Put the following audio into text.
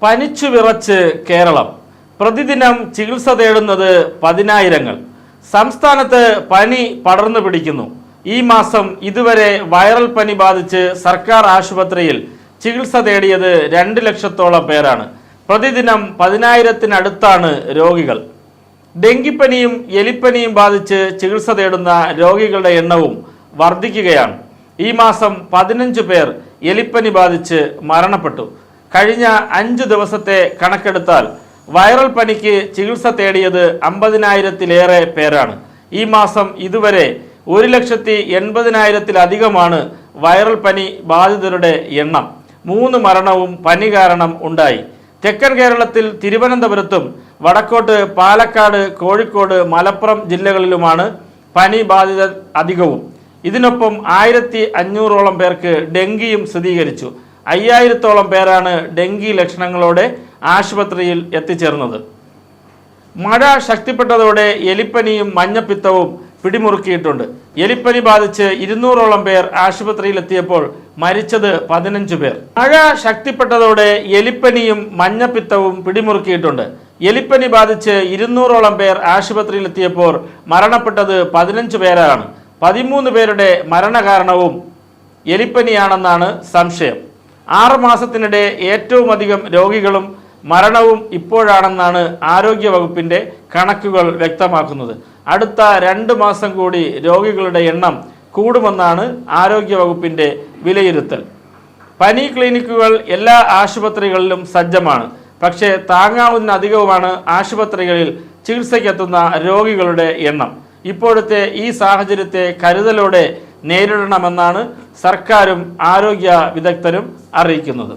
പനിച്ചു വിറച്ച് കേരളം. പ്രതിദിനം ചികിത്സ തേടുന്നത് പതിനായിരങ്ങൾ. സംസ്ഥാനത്ത് പനി പടർന്നു പിടിക്കുന്നു. ഈ മാസം ഇതുവരെ വൈറൽ പനി ബാധിച്ച് സർക്കാർ ആശുപത്രിയിൽ ചികിത്സ തേടിയത് 2 ലക്ഷത്തോളം പേരാണ്. പ്രതിദിനം 10,000-നടുത്താണ് രോഗികൾ. ഡെങ്കിപ്പനിയും എലിപ്പനിയും ബാധിച്ച് ചികിത്സ തേടുന്ന രോഗികളുടെ എണ്ണവും വർദ്ധിക്കുകയാണ്. ഈ മാസം 15 പേർ എലിപ്പനി ബാധിച്ച് മരണപ്പെട്ടു. കഴിഞ്ഞ 5 ദിവസത്തെ കണക്കെടുത്താൽ വൈറൽ പനിക്ക് ചികിത്സ തേടിയത് 50,000-ലേറെ പേരാണ്. ഈ മാസം ഇതുവരെ 1,80,000-ലധികമാണ് വൈറൽ പനി ബാധിതരുടെ എണ്ണം. 3 മരണവും പനി കാരണം ഉണ്ടായി. തെക്കൻ കേരളത്തിൽ തിരുവനന്തപുരത്തും വടക്കോട്ട് പാലക്കാട്, കോഴിക്കോട്, മലപ്പുറം ജില്ലകളിലുമാണ് പനി ബാധിതർ അധികവും. ഇതിനൊപ്പം 1,500ഓളം പേർക്ക് ഡെങ്കിയും സ്ഥിരീകരിച്ചു. 5,000-ഓളം പേരാണ് ഡെങ്കി ലക്ഷണങ്ങളോടെ ആശുപത്രിയിൽ എത്തിച്ചേർന്നത്. മഴ ശക്തിപ്പെട്ടതോടെ എലിപ്പനിയും മഞ്ഞപ്പിത്തവും പിടിമുറുക്കിയിട്ടുണ്ട്. എലിപ്പനി ബാധിച്ച് 200ഓളം പേർ ആശുപത്രിയിലെത്തിയപ്പോൾ മരിച്ചത് 15 പേർ. മഴ ശക്തിപ്പെട്ടതോടെ എലിപ്പനിയും മഞ്ഞപ്പിത്തവും പിടിമുറുക്കിയിട്ടുണ്ട്. എലിപ്പനി ബാധിച്ച് 200ഓളം പേർ ആശുപത്രിയിലെത്തിയപ്പോൾ മരണപ്പെട്ടത് 15 പേരാണ്. 13 പേരുടെ മരണകാരണവും എലിപ്പനിയാണെന്നാണ് സംശയം. 6 മാസത്തിനിടെ ഏറ്റവും അധികം രോഗികളും മരണവും ഇപ്പോഴാണെന്നാണ് ആരോഗ്യവകുപ്പിൻ്റെ കണക്കുകൾ വ്യക്തമാക്കുന്നത്. അടുത്ത 2 മാസം കൂടി രോഗികളുടെ എണ്ണം കൂടുമെന്നാണ് ആരോഗ്യവകുപ്പിൻ്റെ വിലയിരുത്തൽ. പനി ക്ലിനിക്കുകൾ എല്ലാ ആശുപത്രികളിലും സജ്ജമാണ്. പക്ഷേ താങ്ങാവുന്നതിലധികവുമാണ് ആശുപത്രികളിൽ ചികിത്സയ്ക്കെത്തുന്ന രോഗികളുടെ എണ്ണം. ഇപ്പോഴത്തെ ഈ സാഹചര്യത്തെ കരുതലോടെ നേരിടണമെന്നാണ് സർക്കാരും ആരോഗ്യ വിദഗ്ധരും അറിയിക്കുന്നത്.